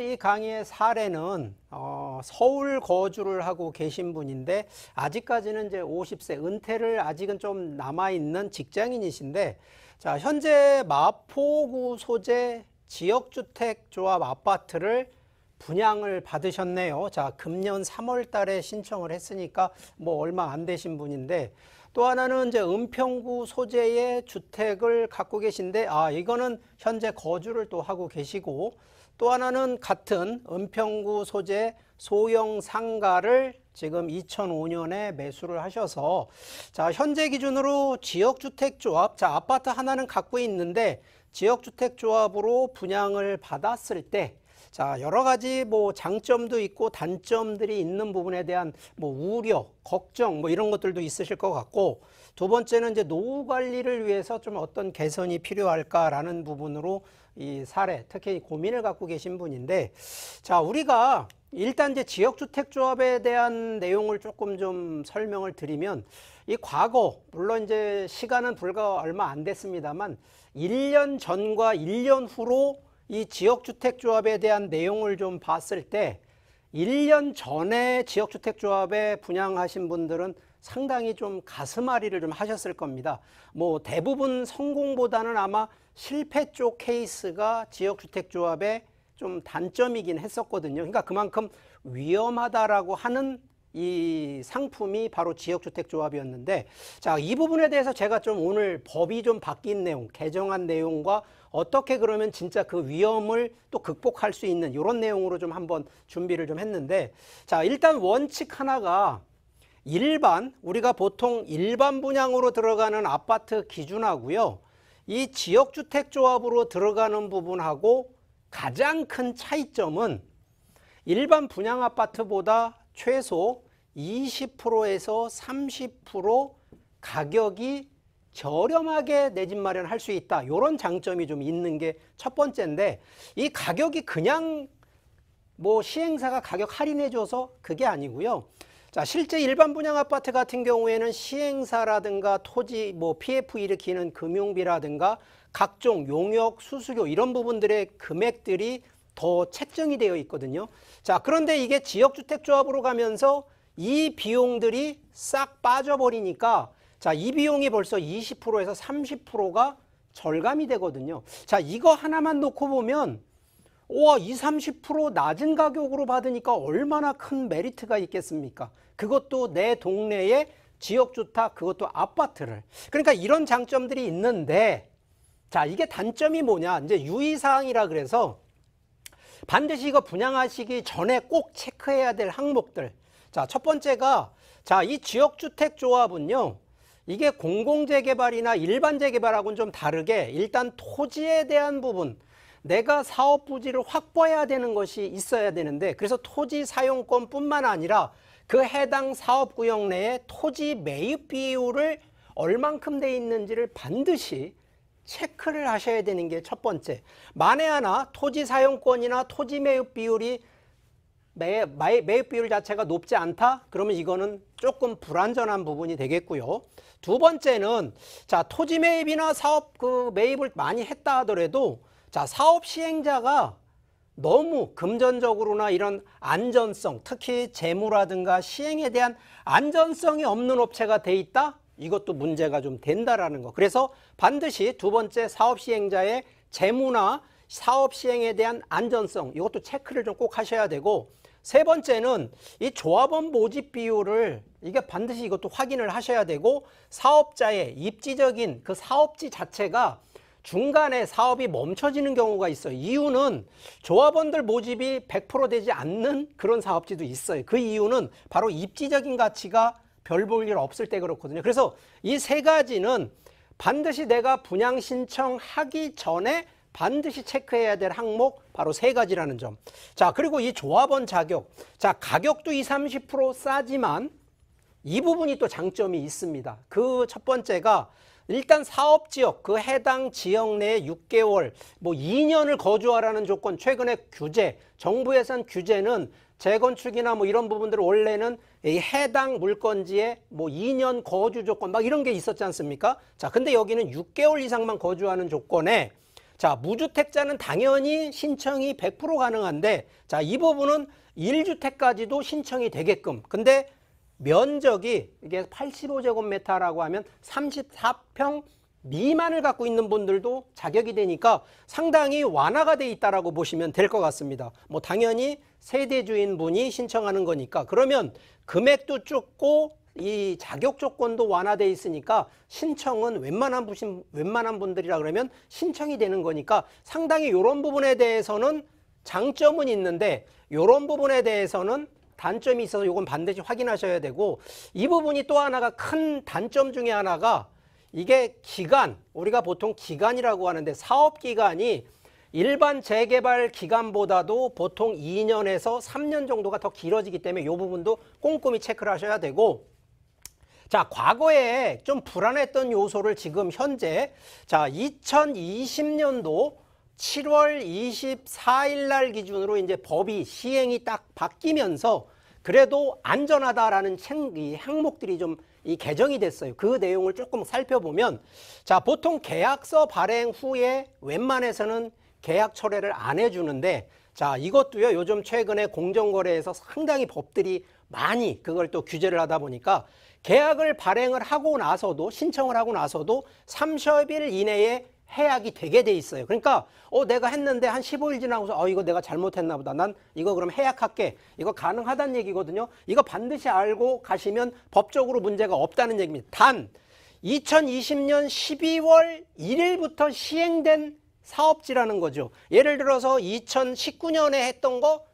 이 강의의 사례는 서울 거주를 하고 계신 분인데 아직까지는 이제 50세 은퇴를 아직은 좀 남아있는 직장인이신데, 자, 현재 마포구 소재 지역주택조합 아파트를 분양을 받으셨네요. 자, 금년 3월 달에 신청을 했으니까 뭐 얼마 안 되신 분인데, 또 하나는 이제 은평구 소재의 주택을 갖고 계신데, 이거는 현재 거주를 또 하고 계시고, 또 하나는 같은 은평구 소재 소형 상가를 지금 2005년에 매수를 하셔서, 자, 현재 기준으로 지역주택조합, 자, 아파트 하나는 갖고 있는데 지역주택조합으로 분양을 받았을 때, 자, 여러 가지 뭐 장점도 있고 단점들이 있는 부분에 대한 뭐 우려, 걱정 뭐 이런 것들도 있으실 것 같고, 두 번째는 이제 노후 관리를 위해서 좀 어떤 개선이 필요할까라는 부분으로 이 사례, 특히 고민을 갖고 계신 분인데, 자, 우리가 일단 이제 지역주택조합에 대한 내용을 조금 좀 설명을 드리면, 이 과거, 물론 이제 시간은 불과 얼마 안 됐습니다만 1년 전과 1년 후로 이 지역주택조합에 대한 내용을 좀 봤을 때 1년 전에 지역주택조합에 분양하신 분들은 상당히 좀 가슴앓이를 좀 하셨을 겁니다. 뭐 대부분 성공보다는 아마 실패 쪽 케이스가 지역주택조합의 좀 단점이긴 했었거든요. 그러니까 그만큼 위험하다라고 하는 이 상품이 바로 지역주택조합이었는데, 자, 이 부분에 대해서 제가 좀 오늘 법이 좀 바뀐 내용, 개정한 내용과 어떻게 그러면 진짜 그 위험을 또 극복할 수 있는 이런 내용으로 좀 한번 준비를 좀 했는데, 자, 일단 원칙 하나가 우리가 보통 일반 분양으로 들어가는 아파트 기준하고요, 이 지역주택조합으로 들어가는 부분하고 가장 큰 차이점은 일반 분양 아파트보다 최소 20%에서 30% 가격이 저렴하게 내 집 마련할 수 있다. 이런 장점이 좀 있는 게 첫 번째인데, 이 가격이 그냥 뭐 시행사가 가격 할인해줘서 그게 아니고요. 자, 실제 일반 분양 아파트 같은 경우에는 시행사라든가 토지 뭐 PF 일으키는 금융비라든가 각종 용역, 수수료 이런 부분들의 금액들이 더 책정이 되어 있거든요. 자, 그런데 이게 지역주택조합으로 가면서 이 비용들이 싹 빠져버리니까, 자, 이 비용이 벌써 20%에서 30%가 절감이 되거든요. 자, 이거 하나만 놓고 보면 와, 20, 30% 낮은 가격으로 받으니까 얼마나 큰 메리트가 있겠습니까? 그것도 내 동네에 지역주택, 그것도 아파트를. 그러니까 이런 장점들이 있는데, 자, 이게 단점이 뭐냐? 이제 유의사항이라 그래서 반드시 이거 분양하시기 전에 꼭 체크해야 될 항목들. 자, 첫 번째가, 자, 이 지역주택조합은요, 이게 공공재개발이나 일반재개발하고는 좀 다르게 일단 토지에 대한 부분, 내가 사업 부지를 확보해야 되는 것이 있어야 되는데, 그래서 토지 사용권뿐만 아니라 그 해당 사업구역 내에 토지 매입 비율을 얼만큼 돼 있는지를 반드시 체크를 하셔야 되는 게 첫 번째. 만에 하나 토지 사용권이나 토지 매입 비율이 매입 비율 자체가 높지 않다? 그러면 이거는 조금 불안전한 부분이 되겠고요. 두 번째는, 자, 토지 매입이나 사업 매입을 많이 했다 하더라도, 자, 사업 시행자가 너무 금전적으로나 이런 안전성, 특히 재무라든가 시행에 대한 안전성이 없는 업체가 돼 있다? 이것도 문제가 좀 된다라는 거. 그래서 반드시 두 번째, 사업 시행자의 재무나 사업 시행에 대한 안전성, 이것도 체크를 좀 꼭 하셔야 되고, 세 번째는 이 조합원 모집 비율을 이게 반드시 이것도 확인을 하셔야 되고, 사업자의 입지적인 그 사업지 자체가 중간에 사업이 멈춰지는 경우가 있어요. 이유는 조합원들 모집이 100% 되지 않는 그런 사업지도 있어요. 그 이유는 바로 입지적인 가치가 별 볼 일 없을 때 그렇거든요. 그래서 이 세 가지는 반드시 내가 분양 신청하기 전에 반드시 체크해야 될 항목, 바로 세 가지라는 점. 자, 그리고 이 조합원 자격. 자, 가격도 20, 30% 싸지만 이 부분이 또 장점이 있습니다. 그 첫 번째가 일단 사업지역, 그 해당 지역 내에 6개월, 뭐 2년을 거주하라는 조건, 최근에 규제, 정부에서 한 규제는 재건축이나 뭐 이런 부분들을 원래는 이 해당 물건지에 뭐 2년 거주 조건 막 이런 게 있었지 않습니까? 자, 근데 여기는 6개월 이상만 거주하는 조건에, 자, 무주택자는 당연히 신청이 100% 가능한데, 자, 이 부분은 1주택까지도 신청이 되게끔. 근데 면적이 이게 85제곱미터라고 하면 34평 미만을 갖고 있는 분들도 자격이 되니까 상당히 완화가 돼 있다라고 보시면 될 것 같습니다. 뭐 당연히 세대 주인분이 신청하는 거니까. 그러면 금액도 적고 이 자격 조건도 완화돼 있으니까 신청은 웬만한 분들이라 그러면 신청이 되는 거니까 상당히 이런 부분에 대해서는 장점은 있는데 이런 부분에 대해서는 단점이 있어서 이건 반드시 확인하셔야 되고, 이 부분이 또 하나가 큰 단점 중에 하나가 이게 기간, 우리가 보통 기간이라고 하는데 사업기간이 일반 재개발 기간보다도 보통 2년에서 3년 정도가 더 길어지기 때문에 이 부분도 꼼꼼히 체크를 하셔야 되고, 자, 과거에 좀 불안했던 요소를 지금 현재, 자, 2020년도 7월 24일 날 기준으로 이제 법이 시행이 딱 바뀌면서 그래도 안전하다라는 이 항목들이 좀 이 개정이 됐어요. 그 내용을 조금 살펴보면, 자, 보통 계약서 발행 후에 웬만해서는 계약 철회를 안 해주는데, 자, 이것도요, 요즘 최근에 공정거래에서 상당히 법들이 많이 그걸 또 규제를 하다 보니까 계약을 발행을 하고 나서도, 신청을 하고 나서도 30일 이내에 해약이 되게 돼 있어요. 그러니까 내가 했는데 한 15일 지나고서 이거 내가 잘못했나 보다. 난 이거 그럼 해약할게. 이거 가능하다는 얘기거든요. 이거 반드시 알고 가시면 법적으로 문제가 없다는 얘기입니다. 단 2020년 12월 1일부터 시행된 사업지라는 거죠. 예를 들어서 2019년에 했던 거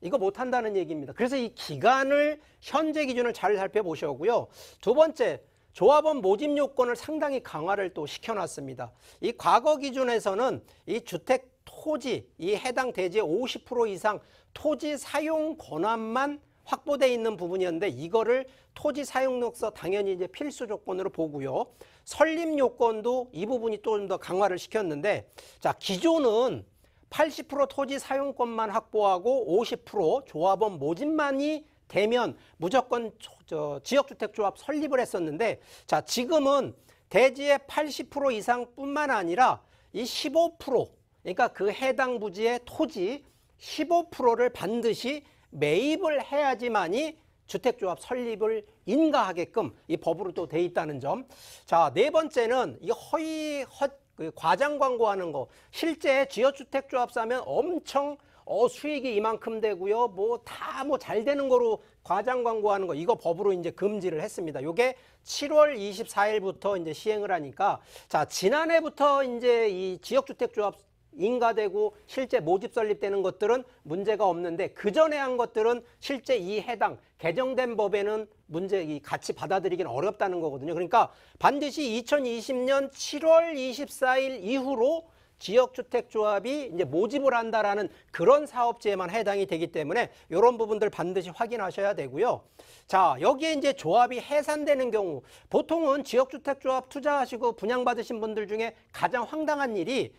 이거 못한다는 얘기입니다. 그래서 이 기간을 현재 기준을 잘 살펴보셔고요. 두 번째, 조합원 모집 요건을 상당히 강화를 또 시켜놨습니다. 이 과거 기준에서는 이 주택 토지, 이 해당 대지의 50% 이상 토지 사용 권한만 확보되어 있는 부분이었는데, 이거를 토지 사용록서 당연히 이제 필수 조건으로 보고요. 설립 요건도 이 부분이 또 좀 더 강화를 시켰는데, 자, 기존은 80% 토지 사용권만 확보하고 50% 조합원 모집만이 되면 무조건 지역주택조합 설립을 했었는데, 자, 지금은 대지의 80% 이상뿐만 아니라 이 15%, 그러니까 그 해당 부지의 토지 15%를 반드시 매입을 해야지만이 주택조합 설립을 인가하게끔 이 법으로 또 돼 있다는 점. 자, 네 번째는 이 과장 광고하는 거. 실제 지역주택조합 사면 엄청 수익이 이만큼 되고요. 뭐 다 뭐 잘 되는 거로 과장 광고하는 거, 이거 법으로 이제 금지를 했습니다. 요게 7월 24일부터 이제 시행을 하니까, 자, 지난해부터 이제 이 지역주택조합 인가되고 실제 모집 설립되는 것들은 문제가 없는데, 그 전에 한 것들은 실제 이 해당 개정된 법에는 같이 받아들이기는 어렵다는 거거든요. 그러니까 반드시 2020년 7월 24일 이후로 지역주택조합이 이제 모집을 한다라는 그런 사업지에만 해당이 되기 때문에 이런 부분들 반드시 확인하셔야 되고요. 자, 여기에 이제 조합이 해산되는 경우, 보통은 지역주택조합 투자하시고 분양받으신 분들 중에 가장 황당한 일이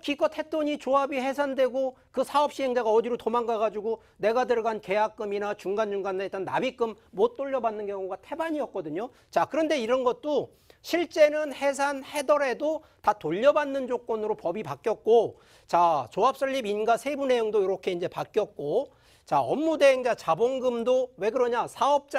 기껏 했더니 조합이 해산되고 그 사업 시행자가 어디로 도망가가지고 내가 들어간 계약금이나 중간중간에 일단 납입금 못 돌려받는 경우가 태반이었거든요. 자, 그런데 이런 것도 실제는 해산하더라도 다 돌려받는 조건으로 법이 바뀌었고, 자, 조합 설립 인가 세부 내용도 이렇게 이제 바뀌었고, 자, 업무 대행자 자본금도 왜 그러냐? 사업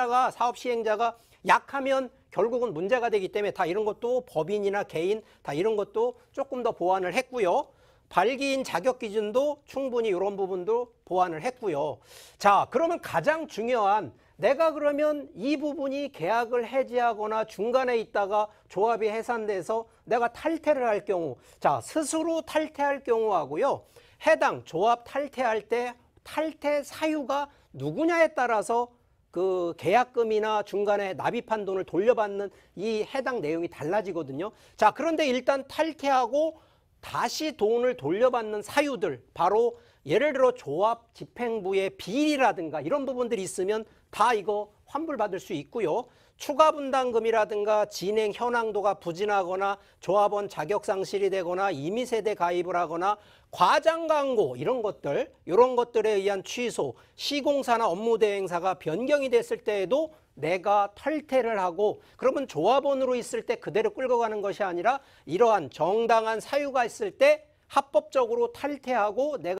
시행자가 약하면 결국은 문제가 되기 때문에 다 이런 것도 법인이나 개인 다 이런 것도 조금 더 보완을 했고요. 발기인 자격 기준도 충분히 이런 부분도 보완을 했고요. 자, 그러면 가장 중요한, 내가 그러면 이 부분이 계약을 해지하거나 중간에 있다가 조합이 해산돼서 내가 탈퇴를 할 경우, 자, 스스로 탈퇴할 경우하고요, 해당 조합 탈퇴할 때 탈퇴 사유가 누구냐에 따라서 그 계약금이나 중간에 납입한 돈을 돌려받는 이 해당 내용이 달라지거든요. 자, 그런데 일단 탈퇴하고 다시 돈을 돌려받는 사유들, 바로 예를 들어 조합 집행부의 비리라든가 이런 부분들이 있으면 다 이거 환불받을 수 있고요. 추가 분담금이라든가 진행 현황도가 부진하거나 조합원 자격 상실이 되거나 임의세대 가입을 하거나 과장 광고 이런 것들에 의한 취소, 시공사나 업무 대행사가 변경이 됐을 때에도 내가 탈퇴를 하고, 그러면 조합원으로 있을 때 그대로 끌고 가는 것이 아니라 이러한 정당한 사유가 있을 때 합법적으로 탈퇴하고 내가